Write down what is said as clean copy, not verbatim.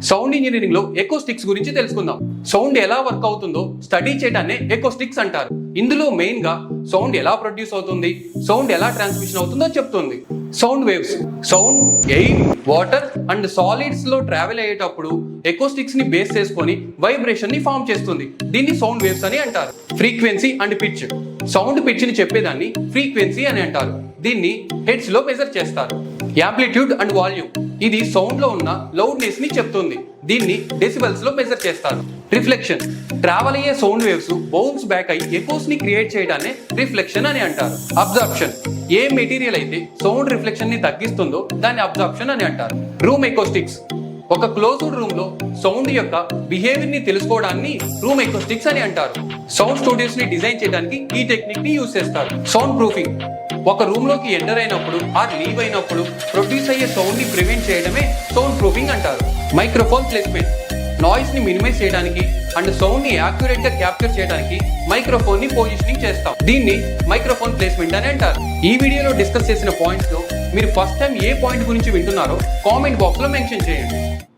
Sound engineering లో acoustics గురించి తెలుసుకుందాం. సౌండ్ ఎలా వర్క్ అవుతుందో స్టడీ చేయడాన్ని ఎకోస్టిక్స్ అంటారు. ఇందులో మెయిన్ గా సౌండ్ ఎలా ప్రొడ్యూస్ అవుతుంది, సౌండ్ ఎలా ట్రాన్స్మిషన్ అవుతుందో చెప్తుంది. Sound waves sound air, water and solids లో ట్రావెల్ అయ్యేటప్పుడు ఎకోస్టిక్స్ ని బేస్ చేసుకొని వైబ్రేషన్ ని ఫామ్ చేస్తుంది. దీన్ని సౌండ్ వేవ్స్ అని అంటారు. Frequency and pitch sound pitch ని చెప్పేదాన్ని ఫ్రీక్వెన్సీ అని అంటారు. దీన్ని హెడ్స్ లో మెజర్ చేస్తారు. యాంప్లిట్యూడ్ అండ్ వాల్యూమ్ ఇది సౌండ్ లో ఉన్న లౌడ్నెస్ ని చెప్తుంది. దీన్ని డెసిబెల్స్ లో మెజర్ చేస్తారు. రిఫ్లెక్షన్ ట్రావెల్ అయ్యే సౌండ్ వేవ్స్ బౌన్స్ బ్యాక్ అయ్యి ఎకోస్ ని క్రియేట్ చేయడాన్ని రిఫ్లెక్షన్ అని అంటారు. అబ్జార్ప్షన్ ఏ మెటీరియల్ అయితే సౌండ్ రిఫ్లెక్షన్ ని తగ్గిస్తుందో దాన్ని అబ్జార్ప్షన్ అని అంటారు. రూమ్ ఎకోస్టిక్స్ ఒక క్లోజ్డ్ రూమ్ లో సౌండ్ యొక్క బిహేవియర్ ని తెలుసుకోవడాన్ని రూమ్ ఎకోస్టిక్స్ అని అంటారు. సౌండ్ స్టూడియోస్ ని డిజైన్ చేయడానికి ఈ టెక్నిక్ ని యూజ్ చేస్తారు. సౌండ్ ప్రూఫింగ్ ఒక రూమ్ లోకి ఎంటర్ అయినప్పుడు ఆర్ లీవ్ అయినప్పుడు ప్రొడ్యూస్ అయ్యే సౌండ్ ని ప్రివెంట్ చేయడమే సౌండ్ ప్రూఫింగ్ అంటారు. మైక్రోఫోన్ ప్లేస్మెంట్ నాయిస్ ని మినిమైజ్ చేయడానికి అండ్ సౌండ్ ని యాక్యురేట్ గా క్యాప్చర్ చేయడానికి మైక్రోఫోన్ ని పొజిషనింగ్ చేస్తాం. దీన్ని మైక్రోఫోన్ ప్లేస్మెంట్ అని అంటారు. ఈ వీడియోలో డిస్కస్ చేసిన పాయింట్స్ లో మీరు ఫస్ట్ టైం ఏ పాయింట్ గురించి వింటున్నారో కామెంట్ బాక్స్ లో మెన్షన్ చేయండి.